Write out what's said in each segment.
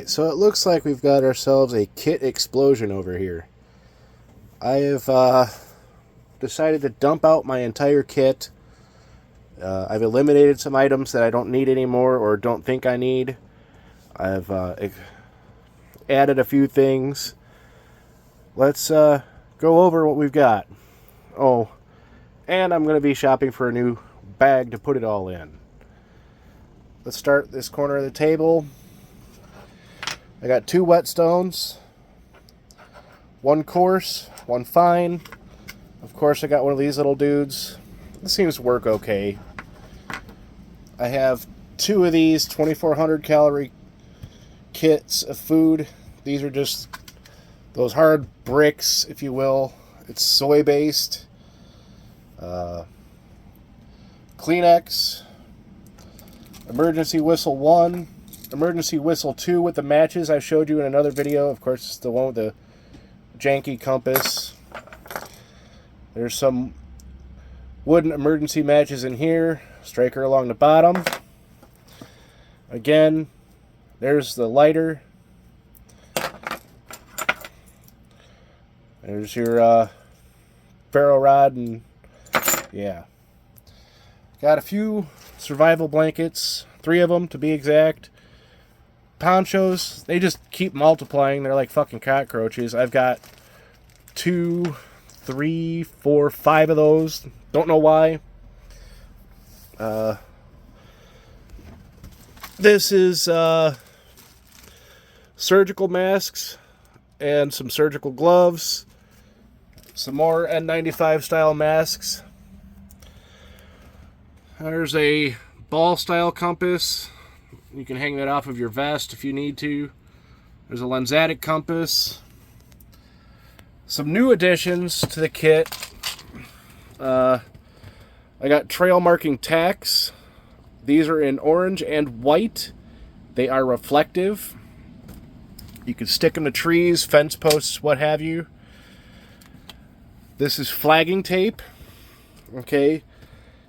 Alright, so it looks like we've got ourselves a kit explosion over here. I have decided to dump out my entire kit. I've eliminated some items that I don't need anymore or don't think I need. I've added a few things. Let's go over what we've got. Oh, and I'm going to be shopping for a new bag to put it all in. Let's start this corner of the table. I got 2 whetstones, 1 coarse, 1 fine. Of course, I got one of these little dudes. This seems to work okay. I have 2 of these 2,400 calorie kits of food. These are just those hard bricks, if you will. It's soy based. Kleenex. Emergency whistle 1. Emergency whistle 2 with the matches I showed you in another video. Of course, it's the one with the janky compass. There's some wooden emergency matches in here. Striker along the bottom. Again, there's the lighter. There's your ferro rod, and yeah. Got a few survival blankets, 3 of them to be exact. Ponchos, they just keep multiplying. They're like fucking cockroaches. I've got 2, 3, 4, 5 of those. Don't know why. This is surgical masks and some surgical gloves. Some more N95 style masks. There's a ball style compass. You can hang that off of your vest if you need to. There's a Lensatic compass. Some new additions to the kit. I got trail marking tacks. These are in orange and white. They are reflective. You can stick them to trees, fence posts, what have you. This is flagging tape. Okay.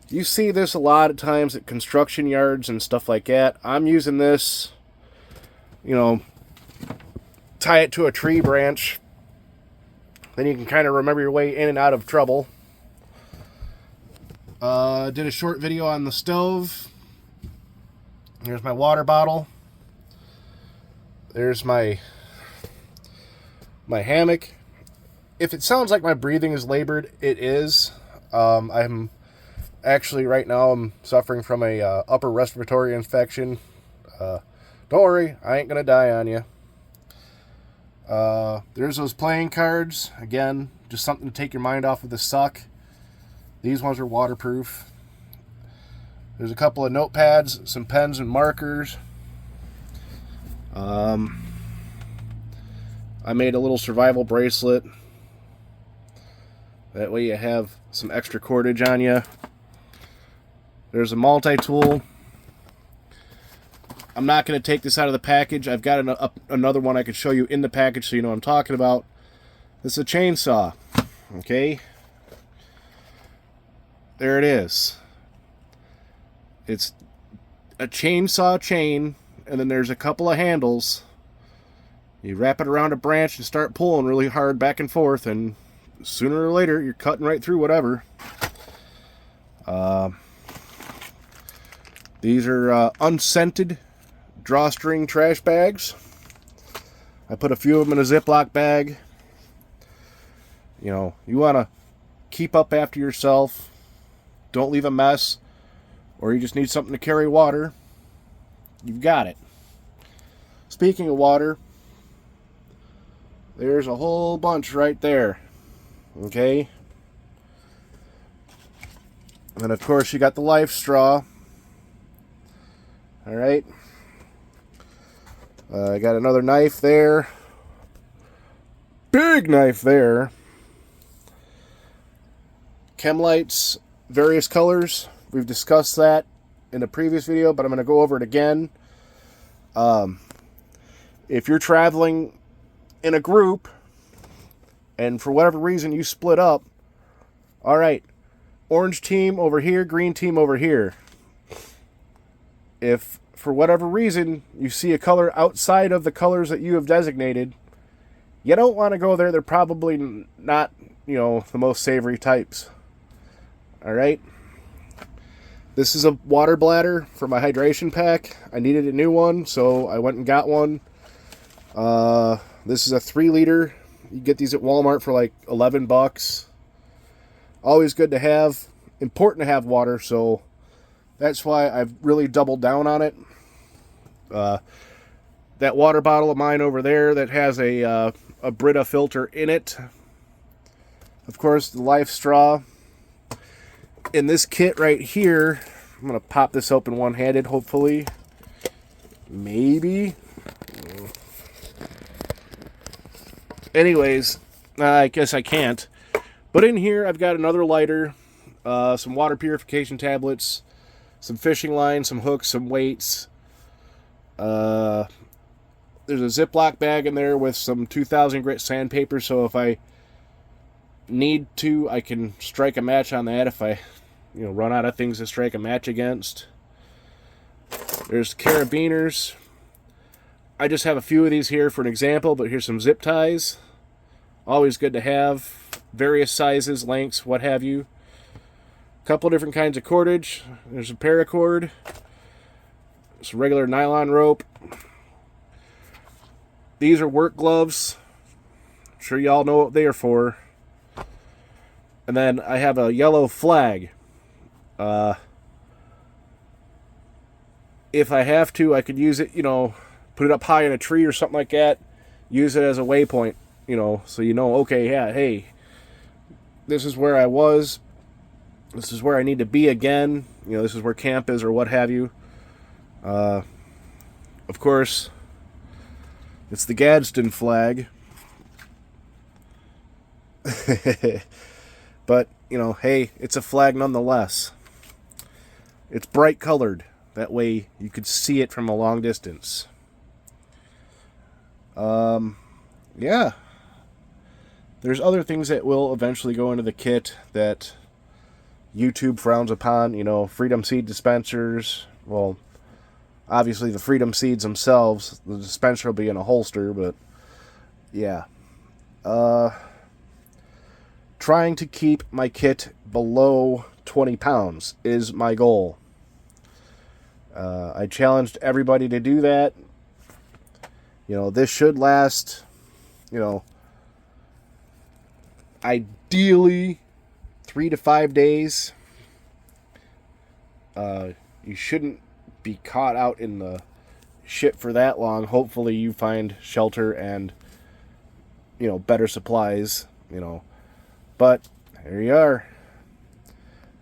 You see this a lot of times at construction yards and stuff like that. I'm using this, tie it to a tree branch. Then you can kind of remember your way in and out of trouble. Did a short video on the stove. Here's my water bottle. There's my hammock. If it sounds like my breathing is labored, it is. I'm actually, right now, I'm suffering from a upper respiratory infection. Don't worry, I ain't gonna die on you. There's those playing cards. Again, just something to take your mind off of the suck. These ones are waterproof. There's a couple of notepads, some pens and markers. I made a little survival bracelet. That way you have some extra cordage on you. There's a multi-tool. I'm not going to take this out of the package. I've got another one I could show you in the package so you know what I'm talking about. This is a chainsaw. Okay. There it is. It's a chainsaw chain, and then there's a couple of handles. You wrap it around a branch and start pulling really hard back and forth, and sooner or later you're cutting right through whatever. These are unscented drawstring trash bags. I put a few of them in a Ziploc bag. You want to keep up after yourself. Don't leave a mess. Or you just need something to carry water. You've got it. Speaking of water, there's a whole bunch right there. Okay? And of course you got the life straw. Alright. I got another knife there. Big knife there. Chem lights, various colors. We've discussed that in a previous video, but I'm going to go over it again. If you're traveling in a group, and for whatever reason you split up, alright, orange team over here, green team over here. If for whatever reason you see a color outside of the colors that you have designated, you don't want to go there. They're probably not, the most savory types. All right. This is a water bladder for my hydration pack. I needed a new one, so I went and got one. This is a 3-liter. You get these at Walmart for like $11. Always good to have. Important to have water, so that's why I've really doubled down on it. That water bottle of mine over there that has a Brita filter in it. Of course, the Life straw. In this kit right here, I'm going to pop this open one-handed, hopefully. Maybe. Anyways, I guess I can't. But in here, I've got another lighter, some water purification tablets, some fishing line, some hooks, some weights. There's a Ziploc bag in there with some 2000 grit sandpaper, so if I need to, I can strike a match on that if I run out of things to strike a match against. There's carabiners. I just have a few of these here for an example, but here's some zip ties. Always good to have. Various sizes, lengths, what have you. A couple different kinds of cordage. There's a paracord. Some regular nylon rope. These are work gloves. I'm sure y'all know what they are for. And then I have a yellow flag. If I have to, I could use it, put it up high in a tree or something like that. Use it as a waypoint, so okay, yeah, hey, this is where I was. This is where I need to be again. This is where camp is or what have you. Of course, it's the Gadsden flag. But, hey, it's a flag nonetheless. It's bright colored. That way you could see it from a long distance. Yeah. There's other things that will eventually go into the kit that YouTube frowns upon. Freedom seed dispensers. Well, obviously the Freedom seeds themselves. The dispenser will be in a holster, but yeah. Trying to keep my kit below 20 pounds is my goal. I challenged everybody to do that. This should last, ideally 3 to 5 days. You shouldn't be caught out in the shit for that long. Hopefully you find shelter and, better supplies, But here you are.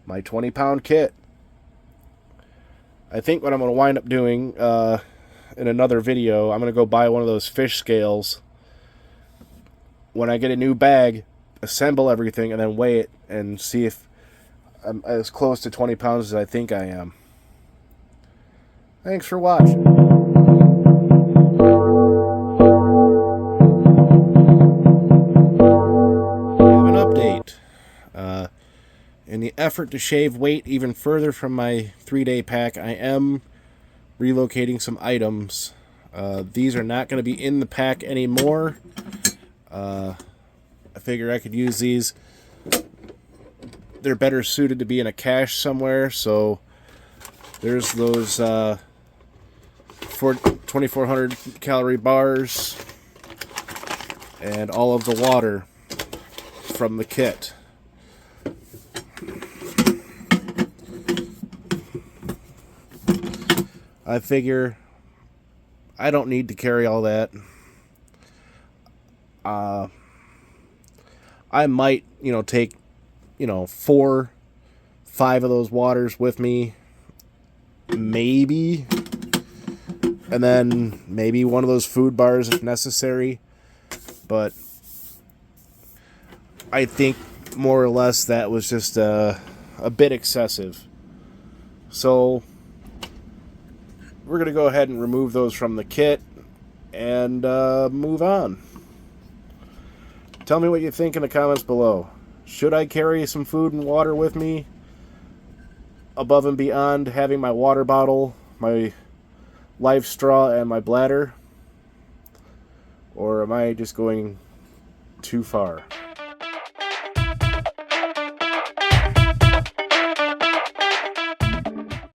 My 20-pound kit. I think what I'm going to wind up doing in another video, I'm going to go buy one of those fish scales. When I get a new bag, assemble everything, and then weigh it and see if I'm as close to 20 pounds as I think I am. Thanks for watching. In the effort to shave weight even further from my 3-day pack, I am relocating some items. These are not going to be in the pack anymore. I figure I could use these. They're better suited to be in a cache somewhere, so there's those 2,400 calorie bars and all of the water from the kit. I figure I don't need to carry all that. I might, take, 4, 5 of those waters with me. Maybe. And then maybe one of those food bars if necessary. But I think more or less that was just a bit excessive. So we're going to go ahead and remove those from the kit and move on. Tell me what you think in the comments below. Should I carry some food and water with me above and beyond having my water bottle, my live straw and my bladder? Or am I just going too far?